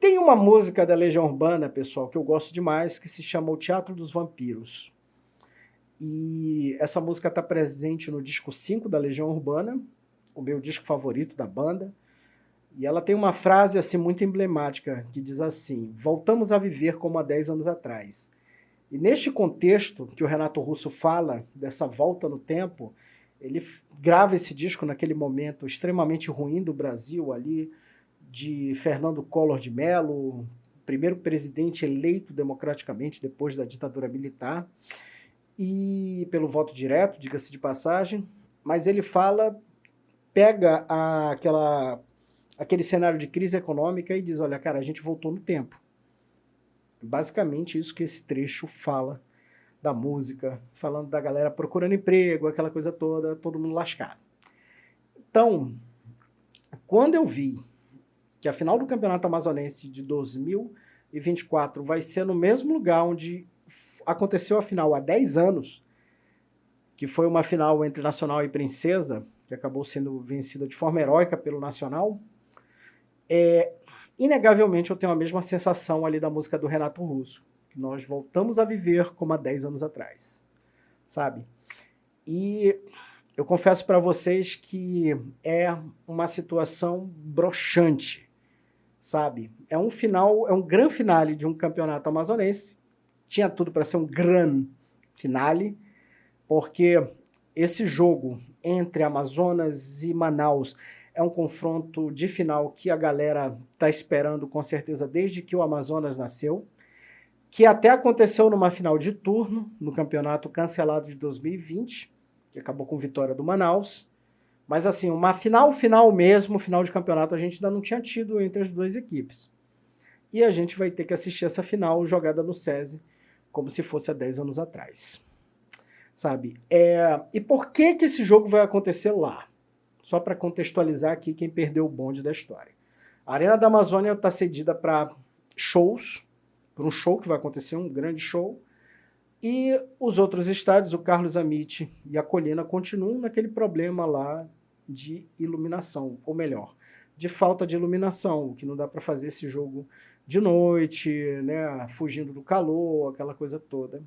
Tem uma música da Legião Urbana, pessoal, que eu gosto demais, que se chama O Teatro dos Vampiros. E essa música está presente no disco 5 da Legião Urbana, o meu disco favorito da banda. E ela tem uma frase assim muito emblemática, que diz assim: voltamos a viver como há 10 anos atrás. E neste contexto que o Renato Russo fala, dessa volta no tempo, ele grava esse disco naquele momento extremamente ruim do Brasil, ali, de Fernando Collor de Mello, primeiro presidente eleito democraticamente depois da ditadura militar, e pelo voto direto, diga-se de passagem, mas ele fala, pega aquele cenário de crise econômica e diz, olha, cara, a gente voltou no tempo. Basicamente isso que esse trecho fala da música, falando da galera procurando emprego, aquela coisa toda, todo mundo lascado. Então, quando eu vi que a final do Campeonato Amazonense de 2024 vai ser no mesmo lugar onde aconteceu a final há 10 anos, que foi uma final entre Nacional e Princesa, que acabou sendo vencida de forma heróica pelo Nacional, inegavelmente eu tenho a mesma sensação ali da música do Renato Russo, que nós voltamos a viver como há 10 anos atrás, sabe? E eu confesso para vocês que é uma situação broxante, sabe? É um final, é um grande finale de um campeonato amazonense, tinha tudo para ser um grande finale, porque esse jogo entre Amazonas e Manaus é um confronto de final que a galera está esperando com certeza desde que o Amazonas nasceu, que até aconteceu numa final de turno, no campeonato cancelado de 2020, que acabou com vitória do Manaus, mas assim, uma final mesmo, final de campeonato, a gente ainda não tinha tido entre as duas equipes. E a gente vai ter que assistir essa final jogada no SESI, como se fosse há 10 anos atrás. Sabe? E por que esse jogo vai acontecer lá? Só para contextualizar aqui quem perdeu o bonde da história. A Arena da Amazônia está cedida para shows, para um show que vai acontecer, um grande show, e os outros estádios, o Carlos Amit e a Colina, continuam naquele problema lá de iluminação, ou melhor, de falta de iluminação, que não dá para fazer esse jogo de noite, né, fugindo do calor, aquela coisa toda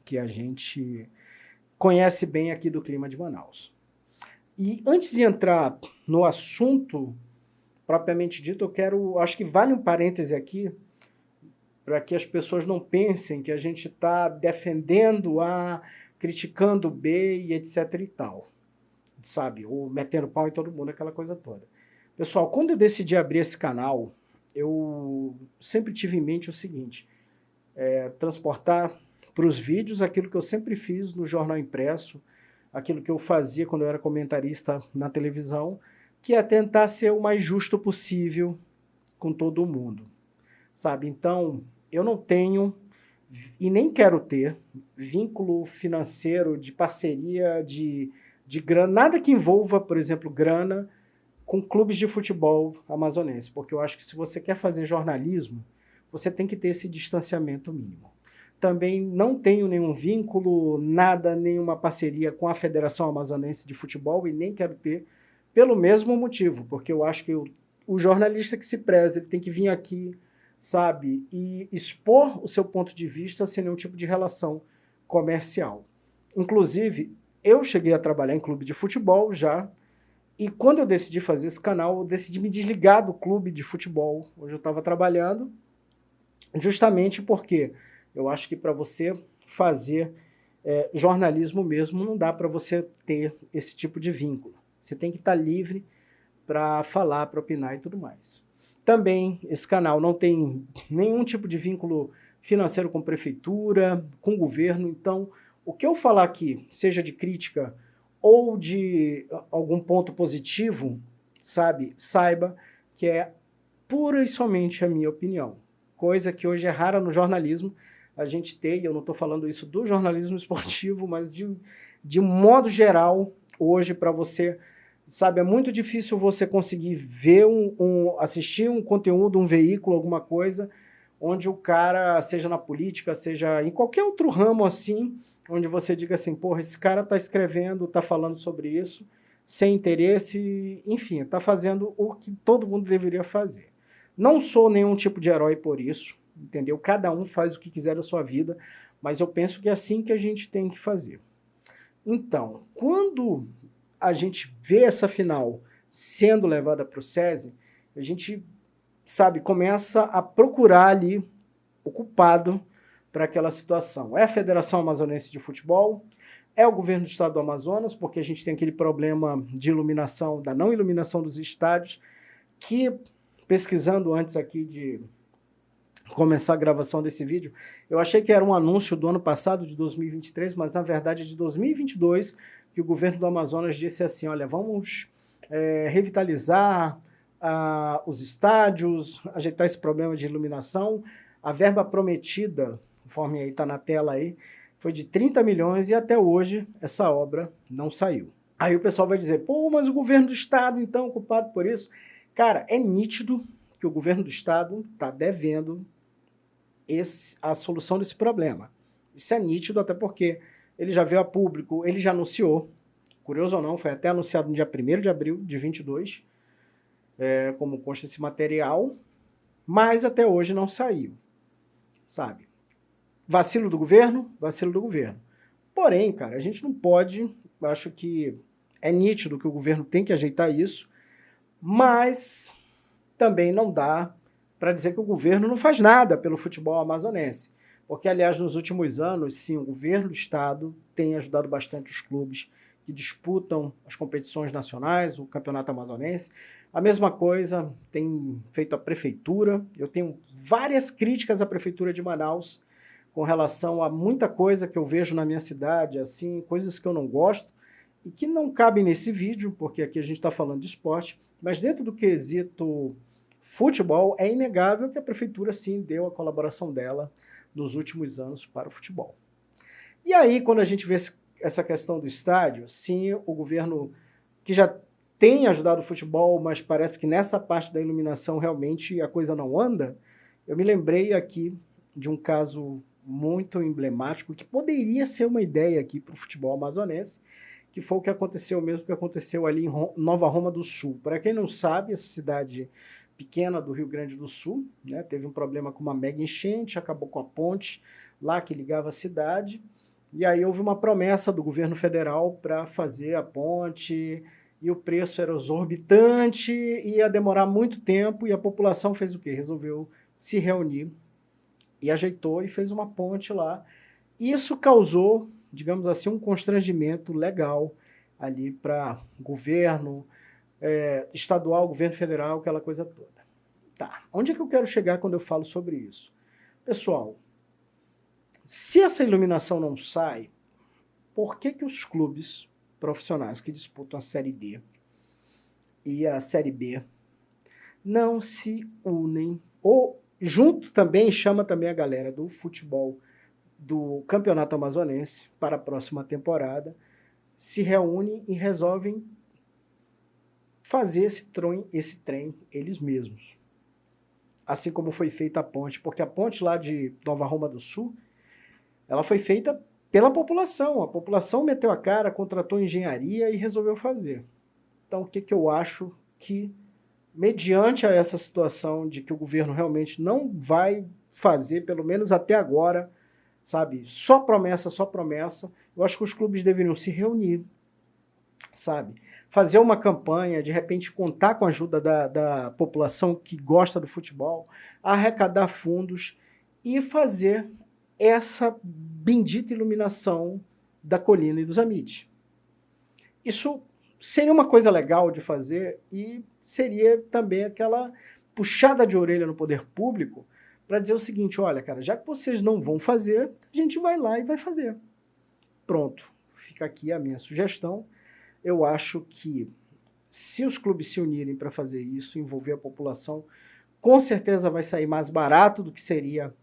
que a gente conhece bem aqui do clima de Manaus. E antes de entrar no assunto propriamente dito, acho que vale um parêntese aqui, para que as pessoas não pensem que a gente está defendendo A, criticando B e etc e tal, sabe? Ou metendo pau em todo mundo, aquela coisa toda. Pessoal, quando eu decidi abrir esse canal, eu sempre tive em mente o seguinte, transportar para os vídeos aquilo que eu sempre fiz no jornal impresso, aquilo que eu fazia quando eu era comentarista na televisão, que é tentar ser o mais justo possível com todo mundo, sabe? Então, eu não tenho e nem quero ter vínculo financeiro de parceria, de grana, nada que envolva, por exemplo, grana com clubes de futebol amazonense, porque eu acho que se você quer fazer jornalismo, você tem que ter esse distanciamento mínimo. Também não tenho nenhum vínculo, nada, nenhuma parceria com a Federação Amazonense de Futebol e nem quero ter, pelo mesmo motivo, porque eu acho que o jornalista que se preza, ele tem que vir aqui, sabe, e expor o seu ponto de vista sem nenhum tipo de relação comercial. Inclusive, eu cheguei a trabalhar em clube de futebol já, e quando eu decidi fazer esse canal, eu decidi me desligar do clube de futebol onde eu estava trabalhando, justamente porque eu acho que para você fazer jornalismo mesmo, não dá para você ter esse tipo de vínculo. Você tem que estar livre para falar, para opinar e tudo mais. Também, esse canal não tem nenhum tipo de vínculo financeiro com prefeitura, com governo, então, o que eu falar aqui, seja de crítica ou de algum ponto positivo, sabe, saiba que é pura e somente a minha opinião. Coisa que hoje é rara no jornalismo, a gente ter, e eu não estou falando isso do jornalismo esportivo, mas de modo geral, hoje, para você, sabe, é muito difícil você conseguir ver assistir um conteúdo, um veículo, alguma coisa, onde o cara, seja na política, seja em qualquer outro ramo assim, onde você diga assim, porra, esse cara está escrevendo, está falando sobre isso, sem interesse, enfim, está fazendo o que todo mundo deveria fazer. Não sou nenhum tipo de herói por isso, entendeu? Cada um faz o que quiser da sua vida, mas eu penso que é assim que a gente tem que fazer. Então, quando a gente vê essa final sendo levada para o SESI, a gente, sabe, começa a procurar ali o culpado para aquela situação. É a Federação Amazonense de Futebol, é o governo do estado do Amazonas, porque a gente tem aquele problema de iluminação, da não iluminação dos estádios, que, pesquisando antes aqui de começar a gravação desse vídeo, eu achei que era um anúncio do ano passado, de 2023, mas na verdade é de 2022, que o governo do Amazonas disse assim, olha, vamos revitalizar os estádios, ajeitar esse problema de iluminação. A verba prometida, conforme aí está na tela aí, foi de 30 milhões e até hoje essa obra não saiu. Aí o pessoal vai dizer, pô, mas o governo do estado então é culpado por isso? Cara, é nítido que o governo do estado está devendo a solução desse problema. Isso é nítido até porque ele já veio a público, ele já anunciou, curioso ou não, foi até anunciado no dia 1º de abril de 22, como consta esse material, mas até hoje não saiu, sabe? Vacilo do governo? Vacilo do governo. Porém, cara, a gente não pode, eu acho que é nítido que o governo tem que ajeitar isso, mas também não dá para dizer que o governo não faz nada pelo futebol amazonense. Porque, aliás, nos últimos anos, sim, o governo do estado tem ajudado bastante os clubes que disputam as competições nacionais, o campeonato amazonense. A mesma coisa tem feito a prefeitura. Eu tenho várias críticas à prefeitura de Manaus com relação a muita coisa que eu vejo na minha cidade, assim, coisas que eu não gosto e que não cabem nesse vídeo, porque aqui a gente está falando de esporte, mas dentro do quesito futebol, é inegável que a prefeitura, sim, deu a colaboração dela nos últimos anos para o futebol. E aí, quando a gente vê essa questão do estádio, sim, o governo que já tem ajudado o futebol, mas parece que nessa parte da iluminação realmente a coisa não anda, eu me lembrei aqui de um caso muito emblemático, que poderia ser uma ideia aqui para o futebol amazonense, que foi o que aconteceu mesmo, que aconteceu ali em Nova Roma do Sul. Para quem não sabe, essa cidade pequena do Rio Grande do Sul, né, teve um problema com uma mega enchente, acabou com a ponte lá que ligava a cidade, e aí houve uma promessa do governo federal para fazer a ponte, e o preço era exorbitante, ia demorar muito tempo, e a população fez o quê? Resolveu se reunir e ajeitou e fez uma ponte lá. Isso causou, digamos assim, um constrangimento legal ali para governo estadual, governo federal, aquela coisa toda. Tá, onde é que eu quero chegar quando eu falo sobre isso? Pessoal, se essa iluminação não sai, por que os clubes profissionais que disputam a Série D e a Série B não se unem, ou junto também, chama também a galera do futebol do Campeonato Amazonense para a próxima temporada, se reúnem e resolvem fazer esse trem eles mesmos. Assim como foi feita a ponte, porque a ponte lá de Nova Roma do Sul, ela foi feita pela população. A população meteu a cara, contratou engenharia e resolveu fazer. Então, o que eu acho que, mediante a essa situação de que o governo realmente não vai fazer, pelo menos até agora, sabe, só promessa, eu acho que os clubes deveriam se reunir, sabe, fazer uma campanha, de repente contar com a ajuda da população que gosta do futebol, arrecadar fundos e fazer essa bendita iluminação da colina e dos Amides. Isso seria uma coisa legal de fazer e seria também aquela puxada de orelha no poder público para dizer o seguinte, olha, cara, já que vocês não vão fazer, a gente vai lá e vai fazer. Pronto, fica aqui a minha sugestão. Eu acho que se os clubes se unirem para fazer isso, envolver a população, com certeza vai sair mais barato do que seria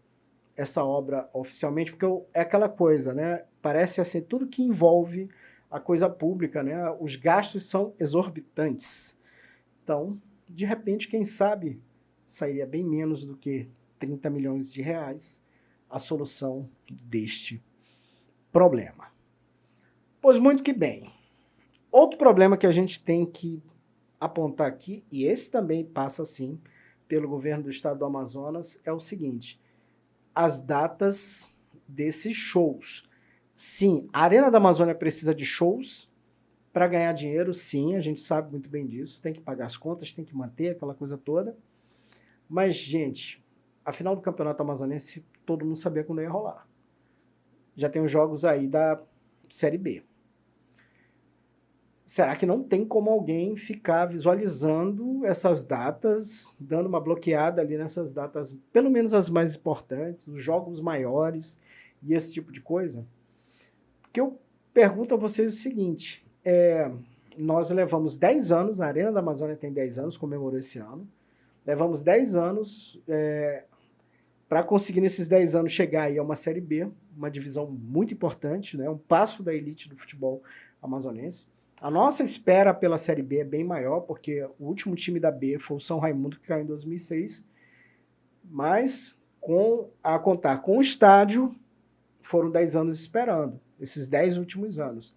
essa obra oficialmente, porque é aquela coisa, né? Parece assim, tudo que envolve a coisa pública, né? Os gastos são exorbitantes. Então, de repente, quem sabe, sairia bem menos do que 30 milhões de reais a solução deste problema. Pois muito que bem. Outro problema que a gente tem que apontar aqui, e esse também passa assim pelo governo do estado do Amazonas é o seguinte: as datas desses shows. Sim, a Arena da Amazônia precisa de shows para ganhar dinheiro, sim, a gente sabe muito bem disso, tem que pagar as contas, tem que manter aquela coisa toda. Mas, gente, a final do Campeonato Amazonense, todo mundo sabia quando ia rolar. Já tem os jogos aí da Série B. Será que não tem como alguém ficar visualizando essas datas, dando uma bloqueada ali nessas datas, pelo menos as mais importantes, os jogos maiores e esse tipo de coisa? Porque eu pergunto a vocês o seguinte, nós levamos 10 anos, a Arena da Amazônia tem 10 anos, comemorou esse ano, levamos 10 anos para conseguir nesses 10 anos chegar aí a uma Série B, uma divisão muito importante, né? Um passo da elite do futebol amazonense. A nossa espera pela Série B é bem maior, porque o último time da B foi o São Raimundo, que caiu em 2006, mas a contar com o estádio, foram 10 anos esperando, esses 10 últimos anos.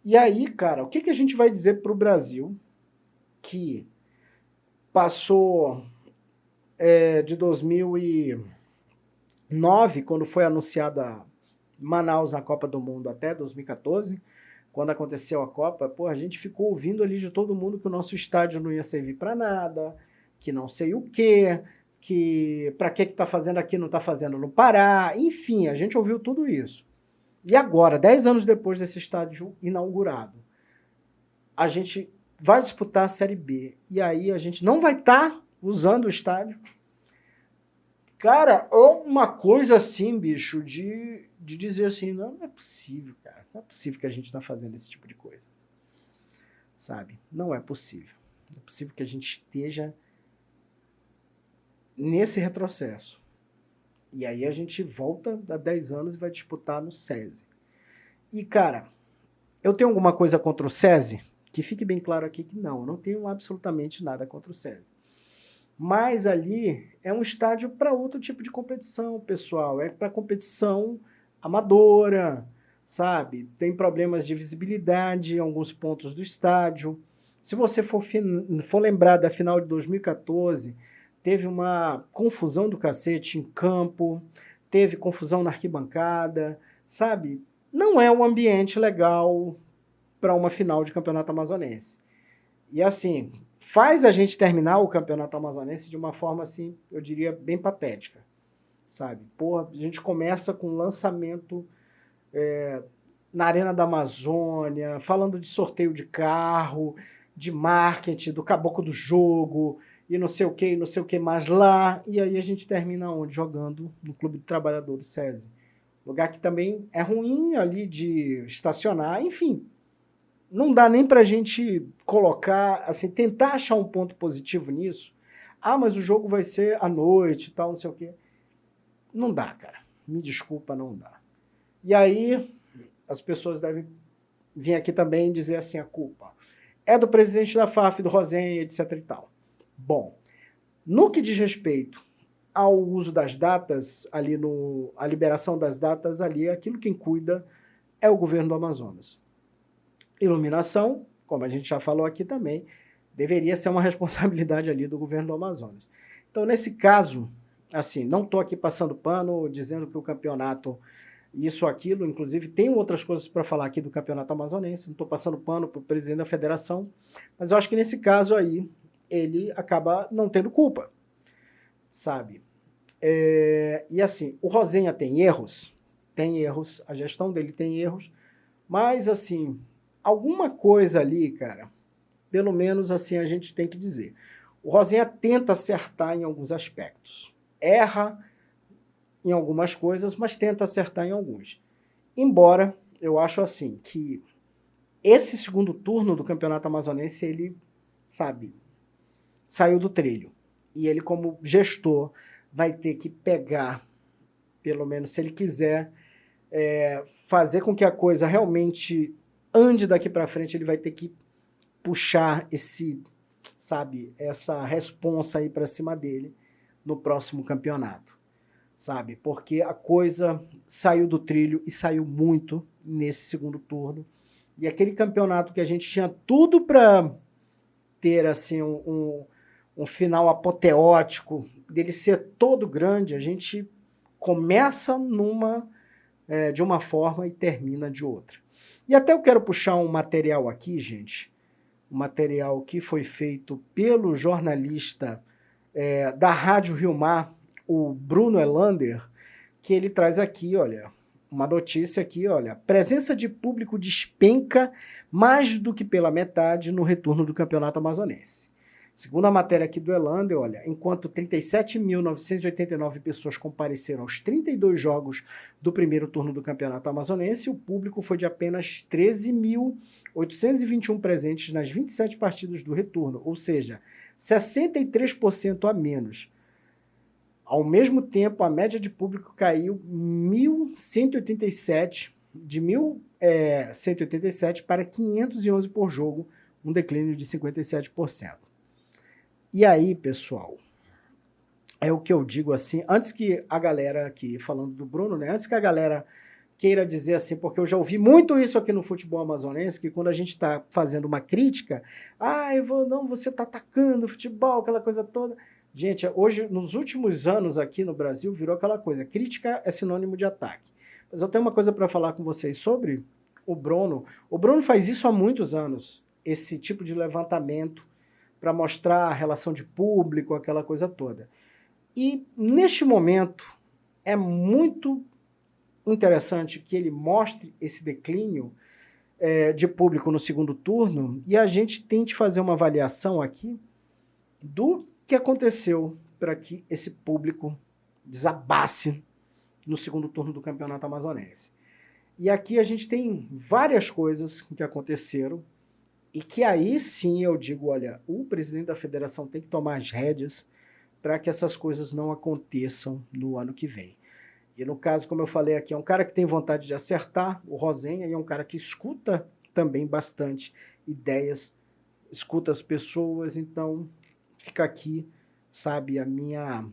E aí, cara, o que a gente vai dizer para o Brasil que passou de 2009, quando foi anunciada Manaus na Copa do Mundo, até 2014, quando aconteceu a Copa, a gente ficou ouvindo ali de todo mundo que o nosso estádio não ia servir para nada, que não sei o quê, que para que está fazendo aqui, não está fazendo no Pará, enfim, a gente ouviu tudo isso. E agora, 10 anos depois desse estádio inaugurado, a gente vai disputar a Série B, e aí a gente não vai estar usando o estádio. Cara, é uma coisa assim, bicho, de dizer assim, não é possível, cara. Não é possível que a gente está fazendo esse tipo de coisa. Sabe? Não é possível. Não é possível que a gente esteja nesse retrocesso. E aí a gente volta a 10 anos e vai disputar no SESI. E, cara, eu tenho alguma coisa contra o SESI? Que fique bem claro aqui que não, eu não tenho absolutamente nada contra o SESI. Mas ali é um estádio para outro tipo de competição, pessoal. É para competição amadora, sabe? Tem problemas de visibilidade em alguns pontos do estádio. Se você for lembrar da final de 2014, teve uma confusão do cacete em campo, teve confusão na arquibancada, sabe? Não é um ambiente legal para uma final de campeonato amazonense. E assim, faz a gente terminar o campeonato amazonense de uma forma, assim, eu diria, bem patética, sabe? A gente começa com lançamento na Arena da Amazônia, falando de sorteio de carro, de marketing, do caboclo do jogo, e não sei o que mais lá, e aí a gente termina onde? Jogando no Clube do Trabalhador do SESI. Lugar que também é ruim ali de estacionar, enfim. Não dá nem pra gente colocar, assim, tentar achar um ponto positivo nisso. Ah, mas o jogo vai ser à noite e tal, não sei o quê. Não dá, cara. Me desculpa, não dá. E aí, as pessoas devem vir aqui também dizer assim, a culpa é do presidente da FAF, do Rosenha, etc e tal. Bom, no que diz respeito ao uso das datas, ali a liberação das datas ali, aquilo quem cuida é o governo do Amazonas. Iluminação, como a gente já falou aqui também, deveria ser uma responsabilidade ali do governo do Amazonas. Então, nesse caso, assim, não estou aqui passando pano, dizendo que o campeonato, isso ou aquilo, inclusive tem outras coisas para falar aqui do campeonato amazonense, não estou passando pano para o presidente da federação, mas eu acho que nesse caso aí, ele acaba não tendo culpa, sabe? E assim, o Rosenha tem erros, a gestão dele tem erros, mas assim, alguma coisa ali, cara, pelo menos assim a gente tem que dizer. O Rosenha tenta acertar em alguns aspectos. Erra em algumas coisas, mas tenta acertar em alguns. Embora eu acho assim que esse segundo turno do Campeonato Amazonense, ele, sabe, saiu do trilho. E ele, como gestor, vai ter que pegar, pelo menos se ele quiser, fazer com que a coisa realmente ande daqui para frente, ele vai ter que puxar essa responsa aí para cima dele no próximo campeonato, sabe? Porque a coisa saiu do trilho e saiu muito nesse segundo turno. E aquele campeonato que a gente tinha tudo para ter assim um final apoteótico, dele ser todo grande, a gente começa de uma forma e termina de outra. E até eu quero puxar um material aqui, gente, um material que foi feito pelo jornalista da Rádio Rio Mar, o Bruno Elander, que ele traz aqui, olha, uma notícia aqui, olha, presença de público despenca mais do que pela metade no retorno do Campeonato Amazonense. Segundo a matéria aqui do Elander, olha, enquanto 37.989 pessoas compareceram aos 32 jogos do primeiro turno do Campeonato Amazonense, o público foi de apenas 13.821 presentes nas 27 partidas do retorno, ou seja, 63% a menos. Ao mesmo tempo, a média de público caiu 1.187, de 1.187 para 511 por jogo, um declínio de 57%. E aí, pessoal, é o que eu digo assim, antes que a galera aqui, falando do Bruno, né, antes que a galera queira dizer assim, porque eu já ouvi muito isso aqui no futebol amazonense, que quando a gente está fazendo uma crítica, você está atacando o futebol, aquela coisa toda. Gente, hoje, nos últimos anos aqui no Brasil, virou aquela coisa, crítica é sinônimo de ataque. Mas eu tenho uma coisa para falar com vocês sobre o Bruno. O Bruno faz isso há muitos anos, esse tipo de levantamento para mostrar a relação de público, aquela coisa toda. E, neste momento, é muito interessante que ele mostre esse declínio de público no segundo turno e a gente tente fazer uma avaliação aqui do que aconteceu para que esse público desabasse no segundo turno do Campeonato Amazonense. E aqui a gente tem várias coisas que aconteceram e que aí sim eu digo, olha, o presidente da federação tem que tomar as rédeas para que essas coisas não aconteçam no ano que vem. E no caso, como eu falei aqui, é um cara que tem vontade de acertar, o Rosenha, e é um cara que escuta também bastante ideias, escuta as pessoas, então fica aqui, sabe, a minha,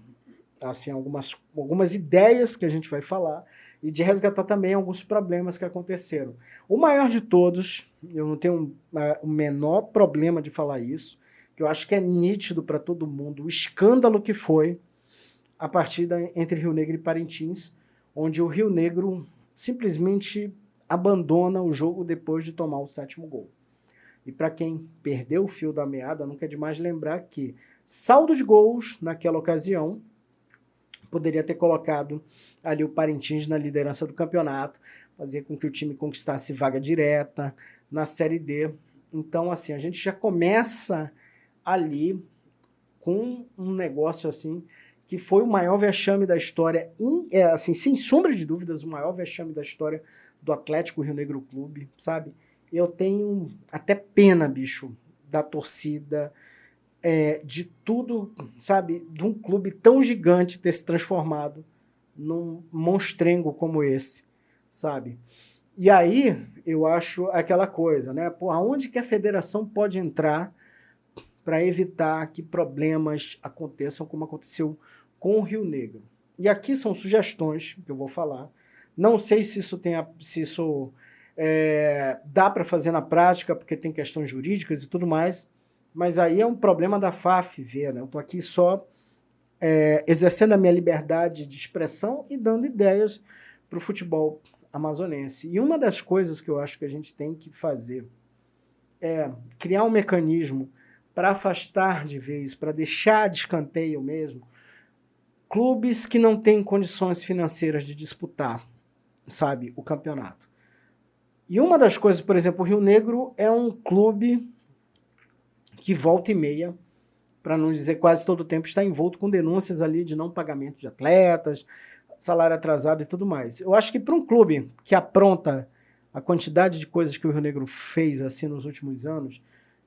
assim, algumas ideias que a gente vai falar e de resgatar também alguns problemas que aconteceram. O maior de todos, eu não tenho o menor problema de falar isso, que eu acho que é nítido para todo mundo, o escândalo que foi a partida entre Rio Negro e Parintins, onde o Rio Negro simplesmente abandona o jogo depois de tomar o 7º gol. E para quem perdeu o fio da meada, nunca é demais lembrar que saldo de gols naquela ocasião poderia ter colocado ali o Parintins na liderança do campeonato, fazer com que o time conquistasse vaga direta na Série D. Então, assim, a gente já começa ali com um negócio assim que foi o maior vexame da história, assim, sem sombra de dúvidas, o maior vexame da história do Atlético Rio Negro Clube, sabe? Eu tenho até pena, bicho, da torcida, de tudo, sabe? De um clube tão gigante ter se transformado num monstrengo como esse, sabe? E aí, eu acho aquela coisa, né? Pô, aonde que a federação pode entrar para evitar que problemas aconteçam como aconteceu com o Rio Negro? E aqui são sugestões que eu vou falar. Não sei se isso dá para fazer na prática, porque tem questões jurídicas e tudo mais, mas aí é um problema da FAF ver, né? Eu estou aqui só exercendo a minha liberdade de expressão e dando ideias para o futebol amazonense. E uma das coisas que eu acho que a gente tem que fazer é criar um mecanismo para afastar de vez, para deixar de escanteio mesmo, clubes que não têm condições financeiras de disputar, sabe, o campeonato. E uma das coisas, por exemplo, o Rio Negro é um clube que volta e meia, para não dizer quase todo o tempo, está envolto com denúncias ali de não pagamento de atletas, salário atrasado e tudo mais. Eu acho que para um clube que apronta a quantidade de coisas que o Rio Negro fez assim nos últimos anos,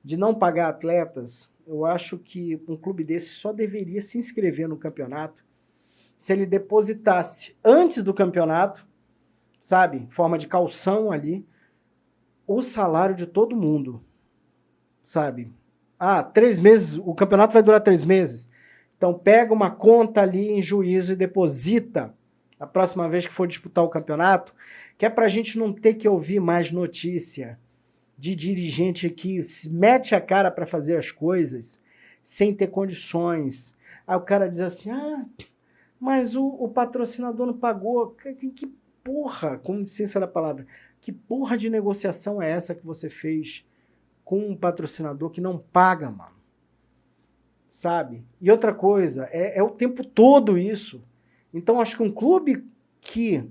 de não pagar atletas, eu acho que um clube desse só deveria se inscrever no campeonato se ele depositasse antes do campeonato, sabe, em forma de calção ali, o salário de todo mundo, sabe? 3 meses, o campeonato vai durar 3 meses. Então pega uma conta ali em juízo e deposita a próxima vez que for disputar o campeonato, que é para a gente não ter que ouvir mais notícia de dirigente que se mete a cara para fazer as coisas sem ter condições. Aí o cara diz assim, mas o patrocinador não pagou. Que porra, com licença da palavra, que porra de negociação é essa que você fez com um patrocinador que não paga, mano? Sabe? E outra coisa, é o tempo todo isso. Então, acho que um clube que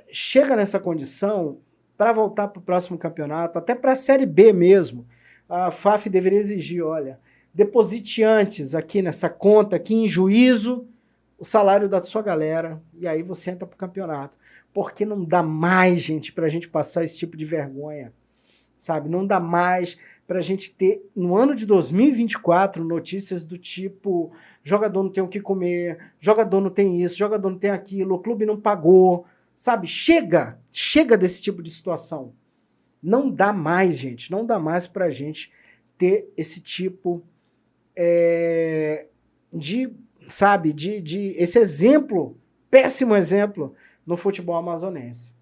chega nessa condição, para voltar para o próximo campeonato, até para a Série B mesmo, a FAF deveria exigir, olha, deposite antes aqui nessa conta, aqui em juízo, o salário da sua galera, e aí você entra para o campeonato. Porque não dá mais, gente, para a gente passar esse tipo de vergonha, sabe? Não dá mais para a gente ter, no ano de 2024, notícias do tipo, jogador não tem o que comer, jogador não tem isso, jogador não tem aquilo, o clube não pagou, sabe? Chega desse tipo de situação. Não dá mais, gente, não dá mais para a gente ter esse tipo esse exemplo, péssimo exemplo, no futebol amazonense.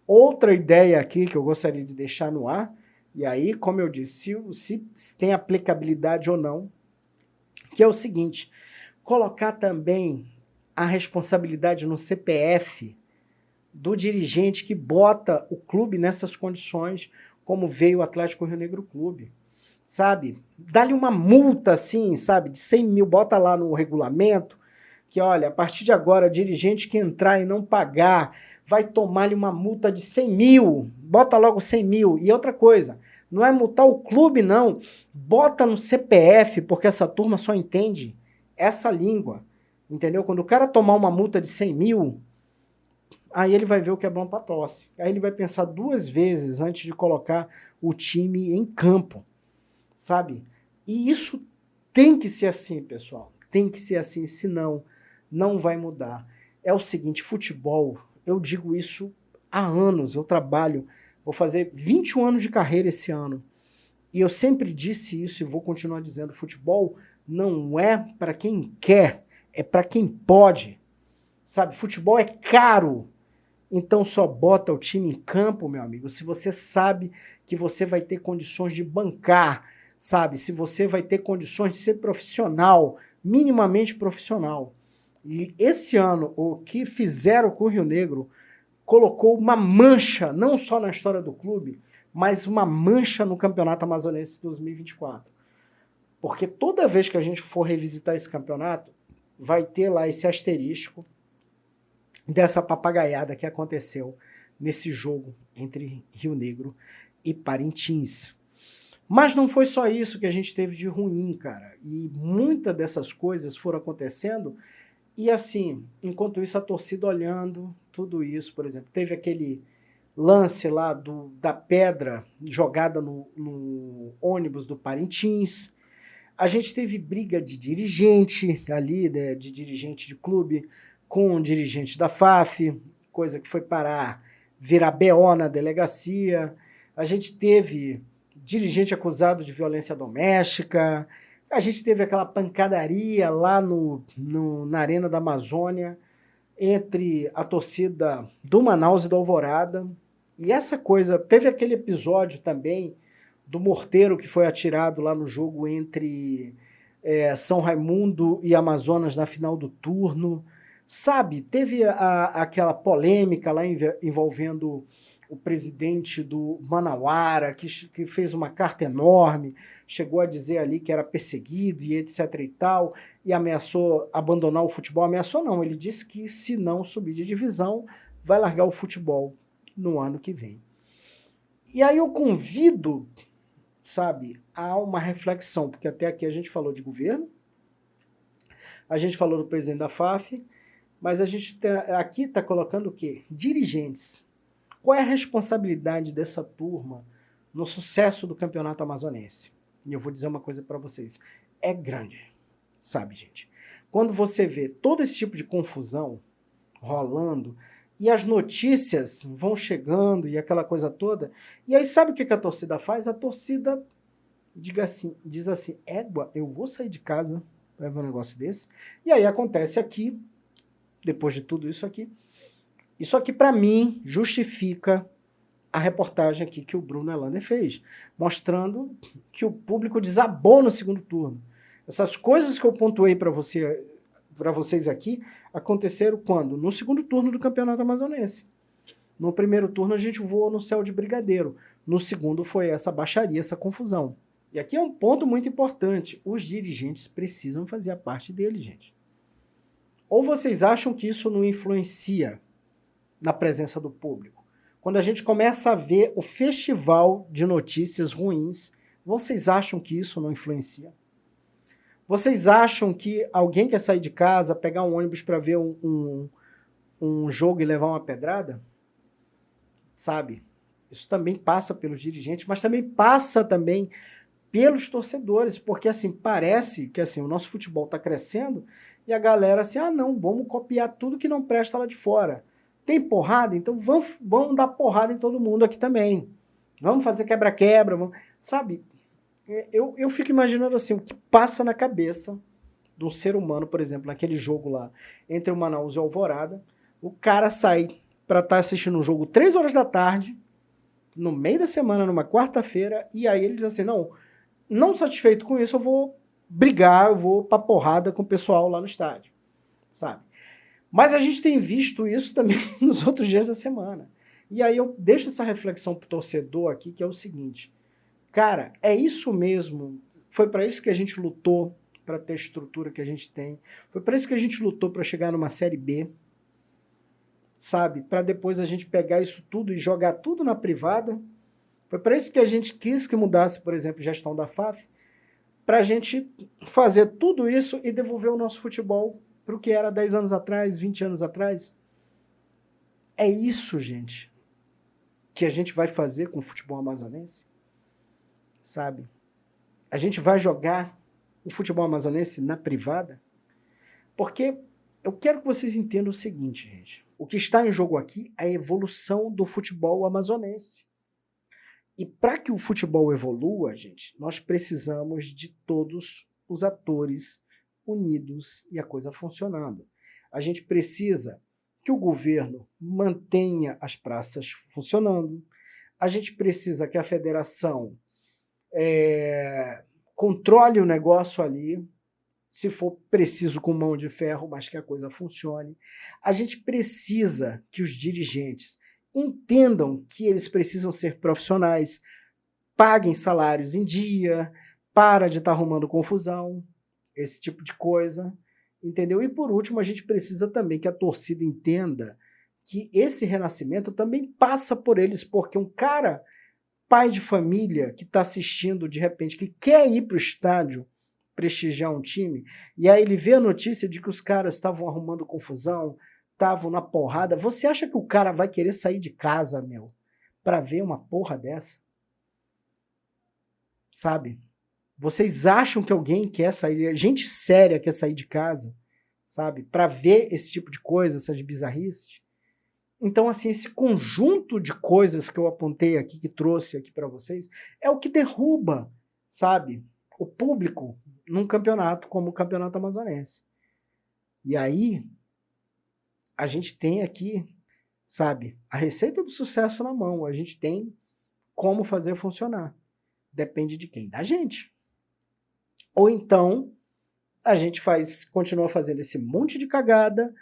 Outra ideia aqui que eu gostaria de deixar no ar, e aí, como eu disse, se tem aplicabilidade ou não, que é o seguinte, colocar também a responsabilidade no CPF do dirigente que bota o clube nessas condições, como veio o Atlético Rio Negro Clube, sabe? Dá-lhe uma multa, assim, sabe, de 100 mil, bota lá no regulamento, que olha, a partir de agora, dirigente que entrar e não pagar, vai tomar-lhe uma multa de 100 mil, bota logo 100 mil. E outra coisa, não é multar o clube, não, bota no CPF, porque essa turma só entende essa língua, entendeu? Quando o cara tomar uma multa de 100 mil, aí ele vai ver o que é bom para tosse. Aí ele vai pensar duas vezes antes de colocar o time em campo, sabe? E isso tem que ser assim, pessoal. Tem que ser assim, senão não vai mudar. É o seguinte, futebol, eu digo isso há anos, eu trabalho, vou fazer 21 anos de carreira esse ano. E eu sempre disse isso e vou continuar dizendo, futebol não é para quem quer, é para quem pode. Sabe, futebol é caro. Então só bota o time em campo, meu amigo, se você sabe que você vai ter condições de bancar, sabe? Se você vai ter condições de ser profissional, minimamente profissional. E esse ano, o que fizeram com o Rio Negro colocou uma mancha, não só na história do clube, mas uma mancha no Campeonato Amazonense 2024. Porque toda vez que a gente for revisitar esse campeonato, vai ter lá esse asterisco dessa papagaiada que aconteceu nesse jogo entre Rio Negro e Parintins. Mas não foi só isso que a gente teve de ruim, cara. E muitas dessas coisas foram acontecendo e assim, enquanto isso a torcida olhando tudo isso, por exemplo, teve aquele lance lá da pedra jogada no ônibus do Parintins. A gente teve briga de dirigente ali, né, de dirigente de clube com um dirigente da FAF, coisa que foi virar BO na delegacia. A gente teve dirigente acusado de violência doméstica. A gente teve aquela pancadaria lá na Arena da Amazônia entre a torcida do Manaus e do Alvorada. E essa coisa, teve aquele episódio também do morteiro que foi atirado lá no jogo entre São Raimundo e Amazonas na final do turno. Sabe, teve aquela polêmica lá envolvendo o presidente do Manauara, que fez uma carta enorme, chegou a dizer ali que era perseguido e etc e tal, e ameaçou abandonar o futebol. Ameaçou não, ele disse que se não subir de divisão, vai largar o futebol no ano que vem. E aí eu convido, sabe, a uma reflexão, porque até aqui a gente falou de governo, a gente falou do presidente da FAF, mas a gente aqui está colocando o quê? Dirigentes. Qual é a responsabilidade dessa turma no sucesso do campeonato amazonense? E eu vou dizer uma coisa para vocês. É grande, sabe, gente? Quando você vê todo esse tipo de confusão rolando e as notícias vão chegando e aquela coisa toda, e aí sabe o que a torcida faz? A torcida diz assim, égua, eu vou sair de casa para ver um negócio desse. E aí acontece aqui, depois de tudo isso aqui para mim justifica a reportagem aqui que o Bruno Elander fez, mostrando que o público desabou no segundo turno. Essas coisas que eu pontuei para vocês aqui aconteceram quando? No segundo turno do Campeonato Amazonense. No primeiro turno a gente voou no céu de brigadeiro. No segundo foi essa baixaria, essa confusão. E aqui é um ponto muito importante. Os dirigentes precisam fazer a parte deles, gente. Ou vocês acham que isso não influencia na presença do público? Quando a gente começa a ver o festival de notícias ruins, vocês acham que isso não influencia? Vocês acham que alguém quer sair de casa, pegar um ônibus para ver um jogo e levar uma pedrada? Sabe? Isso também passa pelos dirigentes, mas também passa também pelos torcedores, porque assim, parece que assim, o nosso futebol está crescendo e a galera assim, não, vamos copiar tudo que não presta lá de fora. Tem porrada? Então vamos dar porrada em todo mundo aqui também. Vamos fazer quebra-quebra, sabe? Eu fico imaginando assim, o que passa na cabeça de um ser humano, por exemplo, naquele jogo lá, entre o Manaus e o Alvorada, o cara sai para estar assistindo um jogo 3 horas da tarde, no meio da semana, numa quarta-feira, e aí ele diz assim, não satisfeito com isso, eu vou brigar, eu vou pra porrada com o pessoal lá no estádio, sabe? Mas a gente tem visto isso também nos outros dias da semana. E aí eu deixo essa reflexão pro torcedor aqui, que é o seguinte, cara, é isso mesmo, foi para isso que a gente lutou, para ter a estrutura que a gente tem, foi para isso que a gente lutou para chegar numa Série B, sabe? Para depois a gente pegar isso tudo e jogar tudo na privada. Foi para isso que a gente quis que mudasse, por exemplo, a gestão da FAF, para a gente fazer tudo isso e devolver o nosso futebol para o que era 10 anos atrás, 20 anos atrás. É isso, gente, que a gente vai fazer com o futebol amazonense, sabe? A gente vai jogar o futebol amazonense na privada, porque eu quero que vocês entendam o seguinte, gente. O que está em jogo aqui é a evolução do futebol amazonense. E para que o futebol evolua, gente, nós precisamos de todos os atores unidos e a coisa funcionando. A gente precisa que o governo mantenha as praças funcionando, a gente precisa que a federação controle o negócio ali, se for preciso com mão de ferro, mas que a coisa funcione. A gente precisa que os dirigentes entendam que eles precisam ser profissionais, paguem salários em dia, para de estar arrumando confusão, esse tipo de coisa, entendeu? E por último, a gente precisa também que a torcida entenda que esse renascimento também passa por eles, porque um cara, pai de família, que está assistindo de repente, que quer ir para o estádio prestigiar um time, e aí ele vê a notícia de que os caras estavam arrumando confusão, estavam na porrada, você acha que o cara vai querer sair de casa, meu, pra ver uma porra dessa? Sabe? Vocês acham que alguém quer sair, gente séria quer sair de casa, sabe? Pra ver esse tipo de coisa, essas bizarrices? Então, assim, esse conjunto de coisas que eu apontei aqui, que trouxe aqui pra vocês, é o que derruba, sabe? O público num campeonato como o Campeonato Amazonense. E aí, a gente tem aqui, sabe, a receita do sucesso na mão. A gente tem como fazer funcionar. Depende de quem? Da gente. Ou então, a gente continua fazendo esse monte de cagada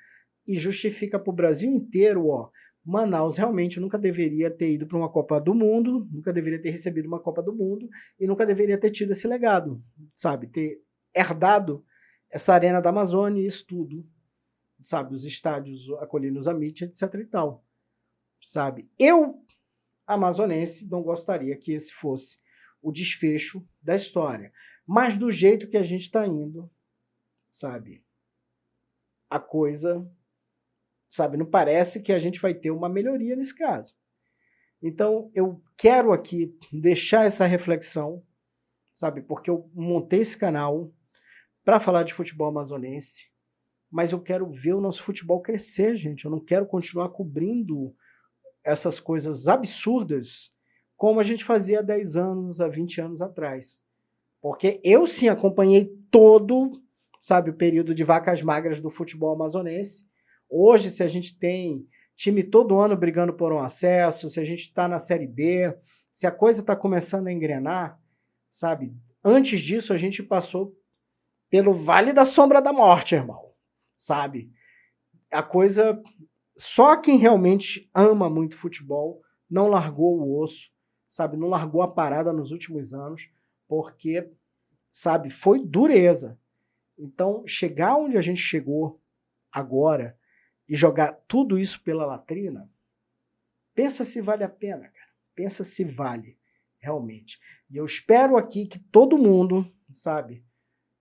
e justifica para o Brasil inteiro, Manaus realmente nunca deveria ter ido para uma Copa do Mundo, nunca deveria ter recebido uma Copa do Mundo e nunca deveria ter tido esse legado, sabe, ter herdado essa arena da Amazônia e isso tudo, sabe, os estádios acolhendo os Amit, etc e tal, sabe. Eu, amazonense, não gostaria que esse fosse o desfecho da história, mas do jeito que a gente está indo, sabe, a coisa, sabe, não parece que a gente vai ter uma melhoria nesse caso. Então, eu quero aqui deixar essa reflexão, sabe, porque eu montei esse canal para falar de futebol amazonense, mas eu quero ver o nosso futebol crescer, gente. Eu não quero continuar cobrindo essas coisas absurdas como a gente fazia há 10 anos, há 20 anos atrás. Porque eu, sim, acompanhei todo, sabe, o período de vacas magras do futebol amazonense. Hoje, se a gente tem time todo ano brigando por um acesso, se a gente está na Série B, se a coisa está começando a engrenar, sabe? Antes disso, a gente passou pelo Vale da Sombra da Morte, irmão, sabe? A coisa... Só quem realmente ama muito futebol não largou o osso, sabe? Não largou a parada nos últimos anos, porque, sabe, foi dureza. Então, chegar onde a gente chegou agora e jogar tudo isso pela latrina, pensa se vale a pena, cara. Pensa se vale, realmente. E eu espero aqui que todo mundo, sabe,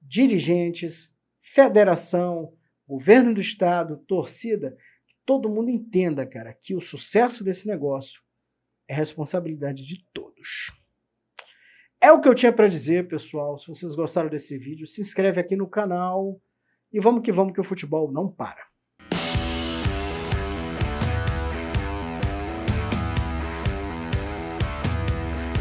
dirigentes, federação, governo do estado, torcida, que todo mundo entenda, cara, que o sucesso desse negócio é responsabilidade de todos. É o que eu tinha para dizer, pessoal. Se vocês gostaram desse vídeo, se inscreve aqui no canal e vamos que o futebol não para.